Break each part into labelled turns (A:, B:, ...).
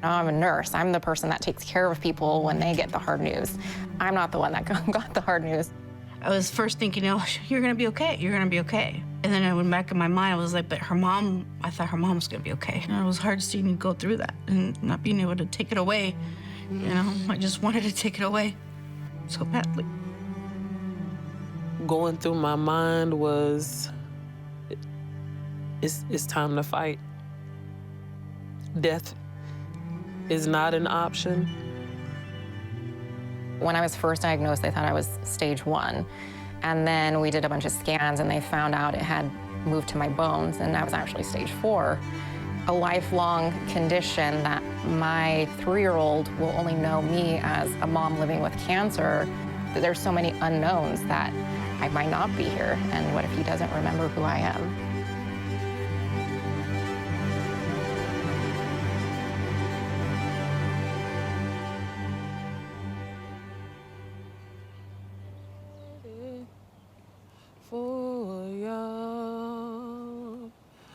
A: I'm a nurse. I'm the person that takes care of people when they get the hard news. I'm not the one that got the hard news.
B: I was first thinking, oh, you're gonna be okay, you're gonna be okay. And then I went back in my mind, I was like, but her mom, I thought her mom was gonna be okay. And it was hard seeing you go through that and not being able to take it away. You know, I just wanted to take it away so badly.
C: Going through my mind was, it's time to fight. Death is not an option.
A: When I was first diagnosed, they thought I was stage 1. And then we did a bunch of scans and they found out it had moved to my bones and I was actually stage 4. A lifelong condition that my 3-year-old will only know me as a mom living with cancer. There's so many unknowns that I might not be here. And what if he doesn't remember who I am?
C: For y'all,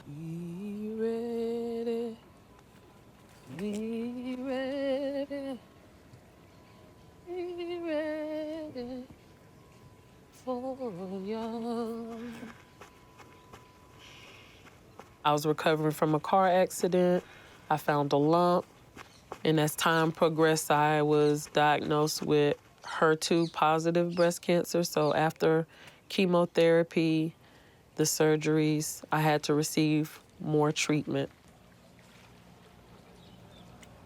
C: be ready, be ready, be ready for y'all. I was recovering from a car accident. I found a lump, and as time progressed, I was diagnosed with HER2-positive breast cancer. So after chemotherapy, the surgeries, I had to receive more treatment.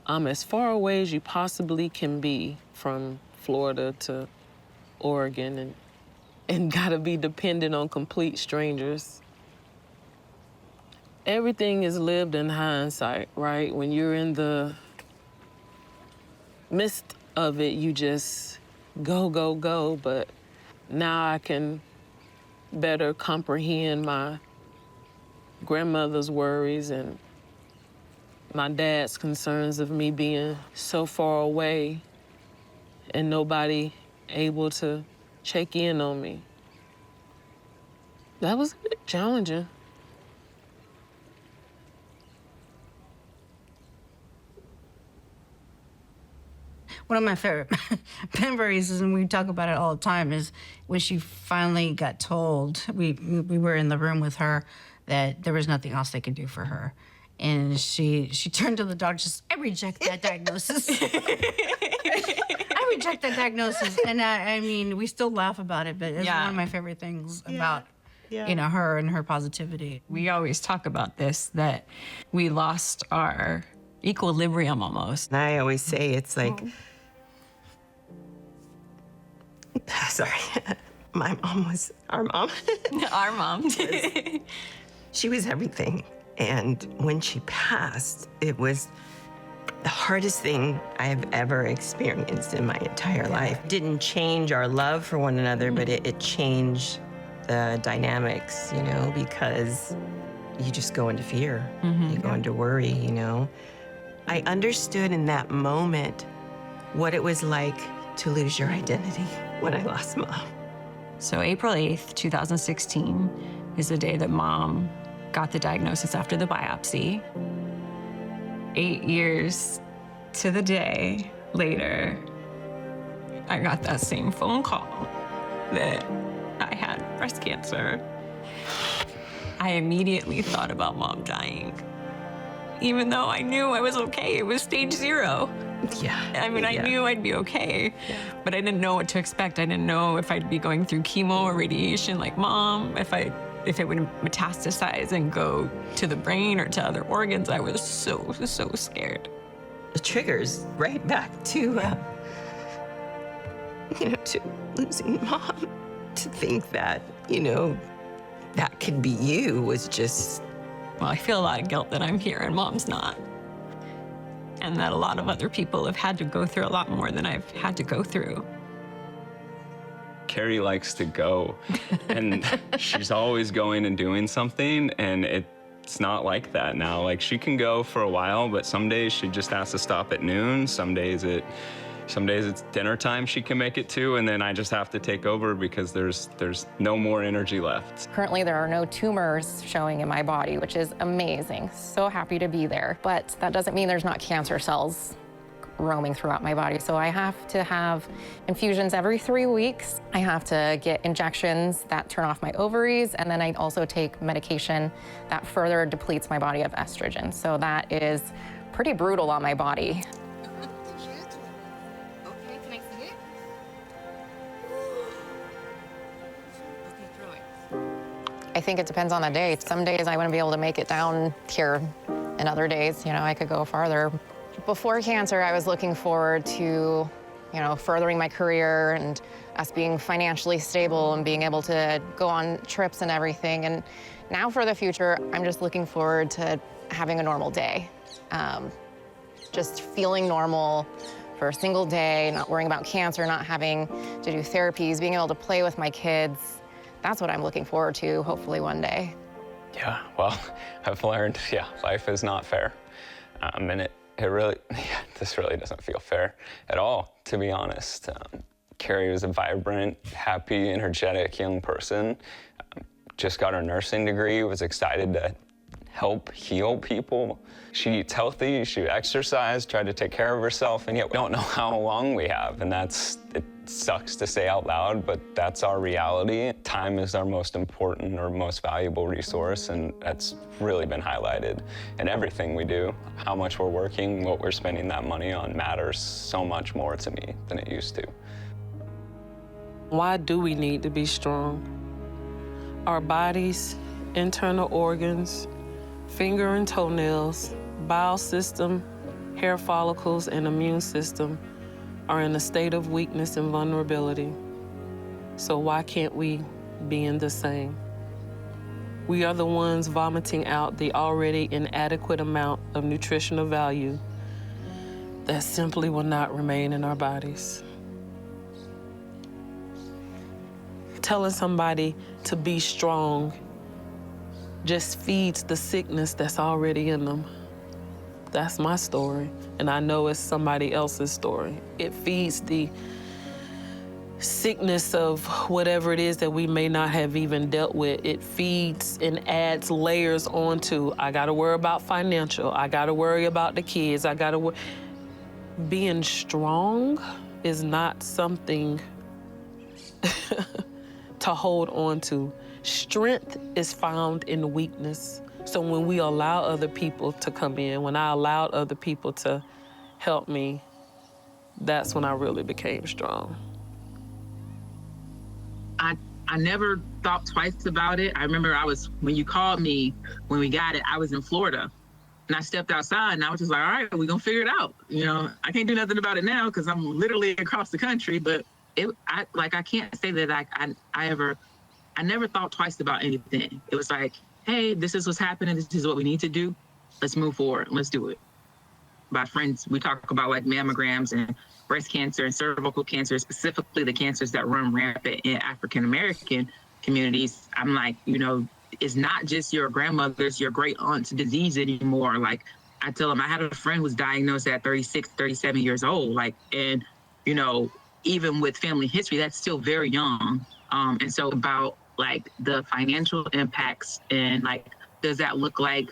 C: I'm as far away as you possibly can be from Florida to Oregon and gotta be dependent on complete strangers. Everything is lived in hindsight, right? When you're in the midst of it, you just go, go, go, but now I can better comprehend my grandmother's worries and my dad's concerns of me being so far away and nobody able to check in on me. That was a bit challenging.
B: One of my favorite memories is, and we talk about it all the time, is when she finally got told, we were in the room with her, that there was nothing else they could do for her. And she turned to the doctor, just, I reject that diagnosis. I reject that diagnosis. And I mean, we still laugh about it, but it's one of my favorite things about you know, her and her positivity.
D: We always talk about this, that we lost our equilibrium almost.
E: And I always say it's like, sorry, my mom was, our mom.
D: Our mom.
E: She was everything. And when she passed, it was the hardest thing I have ever experienced in my entire life. It didn't change our love for one another, but it changed the dynamics, you know, because you just go into fear. You go into worry, you know. I understood in that moment what it was like to lose your identity when I lost Mom.
D: So April 8th, 2016 is the day that Mom got the diagnosis after the biopsy. 8 years to the day later, I got that same phone call that I had breast cancer. I immediately thought about Mom dying. Even though I knew I was okay, it was stage 0.
E: Yeah.
D: I mean, I knew I'd be okay, but I didn't know what to expect. I didn't know if I'd be going through chemo or radiation like Mom, if it would metastasize and go to the brain or to other organs. I was so scared.
E: The triggers right back to, you know, to losing Mom. To think that, you know, that could be you was just...
D: Well, I feel a lot of guilt that I'm here and Mom's not. And that a lot of other people have had to go through a lot more than I've had to go through.
F: Carrie likes to go, and she's always going and doing something, and it's not like that now. Like, she can go for a while, but some days she just has to stop at noon. Some days Some days it's dinner time she can make it to, and then I just have to take over because there's no more energy left.
A: Currently, there are no tumors showing in my body, which is amazing. So happy to be there. But that doesn't mean there's not cancer cells roaming throughout my body. So I have to have infusions every 3 weeks. I have to get injections that turn off my ovaries, and then I also take medication that further depletes my body of estrogen. So that is pretty brutal on my body.
G: Okay, can I see it?
A: I think it depends on the day. Some days I wouldn't be able to make it down here, and other days, I could go farther. Before cancer, I was looking forward to, furthering my career and us being financially stable and being able to go on trips and everything. And now for the future, I'm just looking forward to having a normal day. Just feeling normal for a single day, not worrying about cancer, not having to do therapies, being able to play with my kids. That's what I'm looking forward to, hopefully one day.
F: Yeah, well, I've learned, life is not fair. And it really, this really doesn't feel fair at all, to be honest. Carrie was a vibrant, happy, energetic young person. Just got her nursing degree, was excited to help heal people. She eats healthy, she exercises, tried to take care of herself, and yet we don't know how long we have. And it sucks to say out loud, but that's our reality. Time is our most important or most valuable resource, and that's really been highlighted in everything we do. How much we're working, what we're spending that money on matters so much more to me than it used to.
C: Why do we need to be strong? Our bodies, internal organs, finger and toenails, bowel system, hair follicles, and immune system are in a state of weakness and vulnerability. So why can't we be in the same? We are the ones vomiting out the already inadequate amount of nutritional value that simply will not remain in our bodies. Telling somebody to be strong just feeds the sickness that's already in them. That's my story, and I know it's somebody else's story. It feeds the sickness of whatever it is that we may not have even dealt with. It feeds and adds layers onto, I gotta worry about financial, I gotta worry about the kids, Being strong is not something to hold on to. Strength is found in weakness. So when we allow other people to come in, when I allowed other people to help me, that's when I really became strong.
G: I never thought twice about it. I remember when you called me, when we got it, I was in Florida. And I stepped outside and I was just like, all right, we're gonna figure it out. I can't do nothing about it now because I'm literally across the country, but I can't say that I never thought twice about anything. It was like, hey, this is what's happening. This is what we need to do. Let's move forward. Let's do it. My friends, we talk about like mammograms and breast cancer and cervical cancer, specifically the cancers that run rampant in African-American communities. I'm like, it's not just your grandmother's, your great aunt's disease anymore. Like I tell them, I had a friend who was diagnosed at 36, 37 years old. Even with family history, that's still very young. And so about like the financial impacts and like, does that look like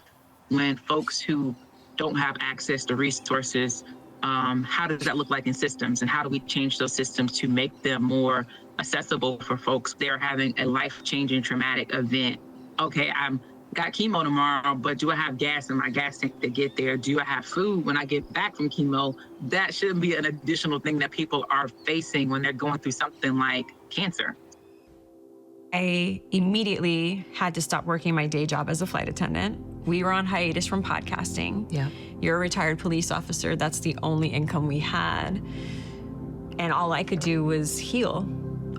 G: when folks who don't have access to resources, how does that look like in systems, and how do we change those systems to make them more accessible for folks? They're having a life-changing traumatic event. Okay, I'm got chemo tomorrow, but do I have gas in my gas tank to get there? Do I have food when I get back from chemo? That shouldn't be an additional thing that people are facing when they're going through something like cancer.
D: I immediately had to stop working my day job as a flight attendant. We were on hiatus from podcasting.
B: Yeah.
D: You're a retired police officer. That's the only income we had. And all I could do was heal.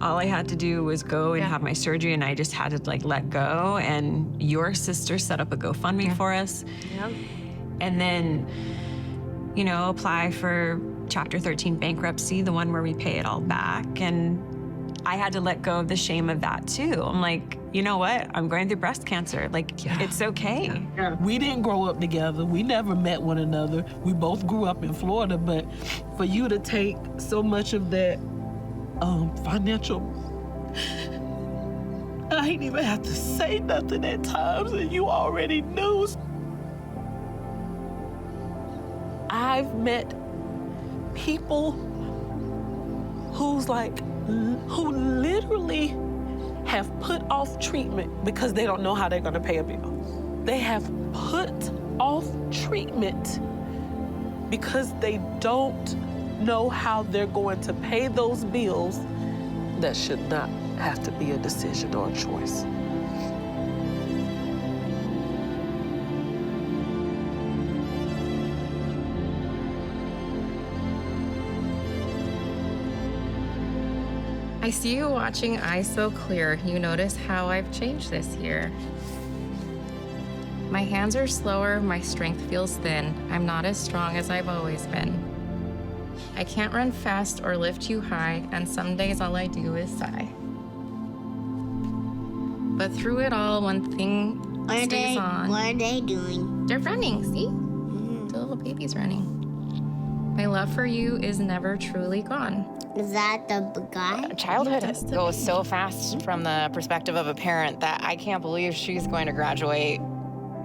D: All I had to do was go and have my surgery, and I just had to let go. And your sister set up a GoFundMe for us.
B: Yep.
D: And then, apply for Chapter 13 bankruptcy, the one where we pay it all back. And I had to let go of the shame of that too. I'm like, you know what? I'm going through breast cancer. Like, it's okay.
C: We didn't grow up together. We never met one another. We both grew up in Florida, but for you to take so much of that financial, I ain't even have to say nothing at times, and you already knew. I've met people who literally have put off treatment because they don't know how they're gonna pay a bill. They have put off treatment because they don't know how they're going to pay those bills. That should not have to be a decision or a choice.
A: I see you watching Eyes So Clear. You notice how I've changed this year. My hands are slower, my strength feels thin. I'm not as strong as I've always been. I can't run fast or lift you high, and some days all I do is sigh. But through it all, one thing stays on.
H: What are they doing?
A: They're running, see? The little baby's running. My love for you is never truly gone.
H: Is that the guy?
A: Childhood goes so fast from the perspective of a parent that I can't believe she's going to graduate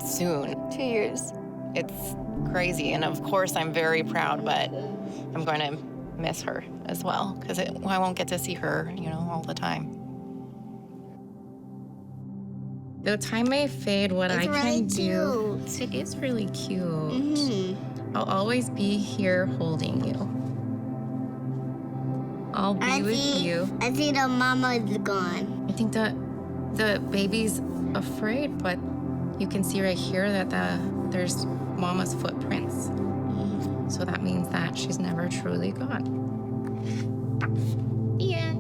A: soon. 2 years. It's crazy, and of course I'm very proud, but I'm going to miss her as well because I won't get to see her, all the time. Though time may fade, what I can do, it is really cute. I'll always be here holding you. I'll be with you.
H: I see the mama is gone.
A: I think the baby's afraid, but you can see right here that there's mama's footprints. So that means that she's never truly gone. The end.